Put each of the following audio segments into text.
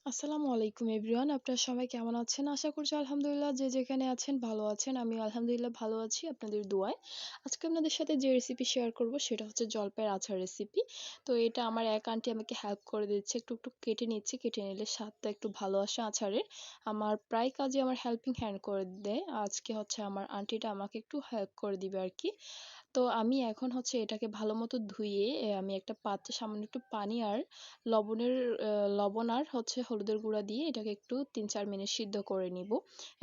আসসালামু আলাইকুম এভরিওয়ান। আপনারা সবাই কেমন আছেন? আশা করছি আলহামদুলিল্লাহ যে যেখানে আছেন ভালো আছেন। আমিও আলহামদুলিল্লাহ ভালো আছি আপনাদের দোয়ায়। আজকে আপনাদের সাথে যে রেসিপি শেয়ার করব সেটা হচ্ছে জলপাইয়ের আচার রেসিপি। তো এটা আমার এক আন্টি আমাকে হেল্প করে দিচ্ছে। একটু একটু কেটে নিচ্ছি। কেটে নিলে স্বাদটা একটু ভালো আসে আচারের। আমার প্রায় কাজে আমার হেল্পিং হ্যান্ড করে দেয়। আজকে হচ্ছে আমার আন্টিটা আমাকে একটু হেল্প করে দিবে আরকি। তো আমি এখন হচ্ছে এটাকে ভালোমতো ধুয়ে আমি একটা পাত্রে সামান্য একটু পানি আর লবণের লবণ আর হচ্ছে হলুদের গুঁড়া দিয়ে এটাকে একটু ৩-৪ মিনিট সিদ্ধ করে নিব।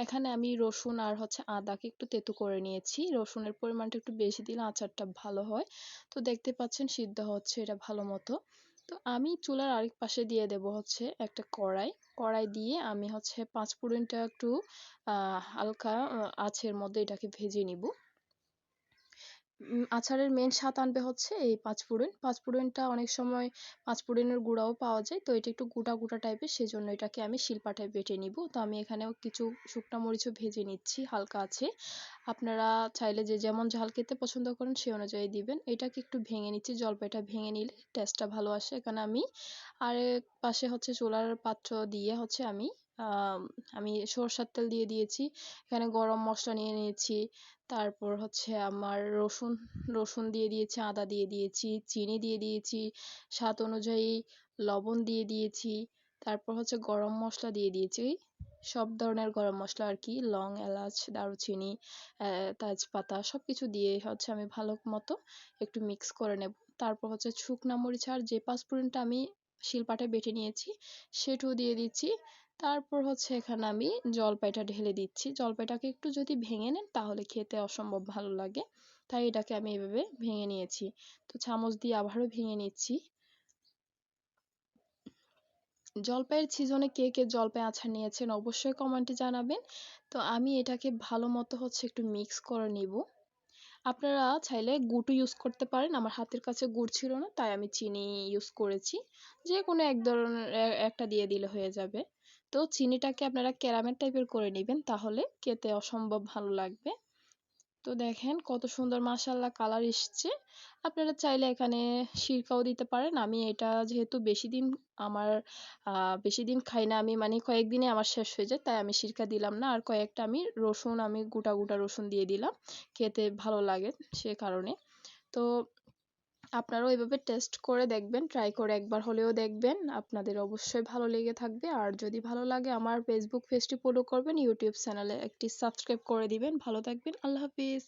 এখানে আমি রসুন আর হচ্ছে আদাকে একটু তেঁতো করে নিয়েছি। রসুনের পরিমাণটা একটু বেশি দিলে আচারটা ভালো হয়। তো দেখতে পাচ্ছেন সিদ্ধ হচ্ছে এটা ভালো মতো। তো আমি চুলার আরেক পাশে দিয়ে দেব হচ্ছে একটা কড়াই। কড়াই দিয়ে আমি হচ্ছে পাঁচফোড়নটা একটু হালকা আঁচের মধ্যে এটাকে ভেজে নিব। আচারের মেইন স্বাদ আনবে হচ্ছে এই পাঁচফোড়ন। পাঁচফোড়নটা অনেক সময় পাঁচফোড়নের গুঁড়াও পাওয়া যায়। তো এটা একটু গোটা, গোটা টাইপের সেজন্য এটাকে আমি শিলপাটায় বেটে নিব। তো আমি এখানেও কিছু শুকনা মরিচও ভেজে নিচ্ছি হালকা আছে। আপনারা চাইলে যে যেমন ঝাল খেতে পছন্দ করেন সে অনুযায়ী দিবেন। এটাকে একটু ভেঙে নিচ্ছি। জলপাইটা ভেঙে নিলে টেস্টটা ভালো আসে। এখানে আমি আরেক পাশে হচ্ছে চুলার পাত্র দিয়ে হচ্ছে আমি সরষের তেল দিয়ে দিয়েছি। এখানে গরম মসলা নিয়ে নিয়েছি। তারপর হচ্ছে আমার রসুন দিয়ে দিয়েছি, আদা দিয়ে দিয়েছি, চিনি দিয়ে দিয়েছি, স্বাদ অনুযায়ী লবণ দিয়ে দিয়েছি। তারপর হচ্ছে গরম মসলা দিয়ে দিয়েছি। সব ধরনের গরম মসলা আরকি। লং, এলাচ, দারুচিনি, তেজপাতা সবকিছু দিয়ে হচ্ছে আমি ভালো মতো একটু মিক্স করে নেব। তারপর হচ্ছে শুকনা মরিচ আর যে পাঁচফোড়নটা আমি শিলপাটায় বেটে নিয়েছি সেটাও দিয়ে দিচ্ছি। তারপর হচ্ছে এখানে আমি জলপাইটা ঢেলে দিচ্ছি। জলপাইটাকে একটু যদি ভেঙে নেন তাহলে খেতে অসম্ভব ভালো লাগে। তাই এটাকে আমি এভাবে ভেঙে নিয়েছি। তো চামচ দিয়ে আবারও ভেঙে নিচ্ছি। জলপাইয়ের সিজনে কে কে জলপাই আচার নিয়েছেন অবশ্যই কমেন্টে জানাবেন। তো আমি এটাকে ভালো মতো হচ্ছে একটু মিক্স করে নিব। আপনারা চাইলে গুড়ও ইউজ করতে পারেন। আমার হাতের কাছে গুড় ছিল না তাই আমি চিনি ইউজ করেছি। যেকোনো এক ধরনের একটা দিয়ে দিলে হয়ে যাবে। তো চিনিটাকে আপনারা ক্যারামেল টাইপের করে নিবেন তাহলে খেতে অসম্ভব ভালো লাগবে। তো দেখেন কত সুন্দর মাশাআল্লাহ কালার এসছে। আপনারা চাইলে এখানে সিরকাও দিতে পারেন। আমি এটা যেহেতু আমার বেশি দিন খাই না আমি, মানে কয়েকদিনে আমার শেষ হয়ে যায় তাই আমি সিরকা দিলাম না। আর কয়েকটা আমি গোটা, গোটা রসুন দিয়ে দিলাম। খেতে ভালো লাগে সে কারণে। তো আপনারাও এভাবে টেস্ট করে দেখবেন, ট্রাই করে একবার হলেও দেখবেন। আপনাদের অবশ্যই ভালো লেগে থাকবে। আর যদি ভালো লাগে আমার ফেসবুক পেজটি ফলো করবেন, ইউটিউব চ্যানেলে একটি সাবস্ক্রাইব করে দিবেন। ভালো থাকবেন। আল্লাহ হাফিজ।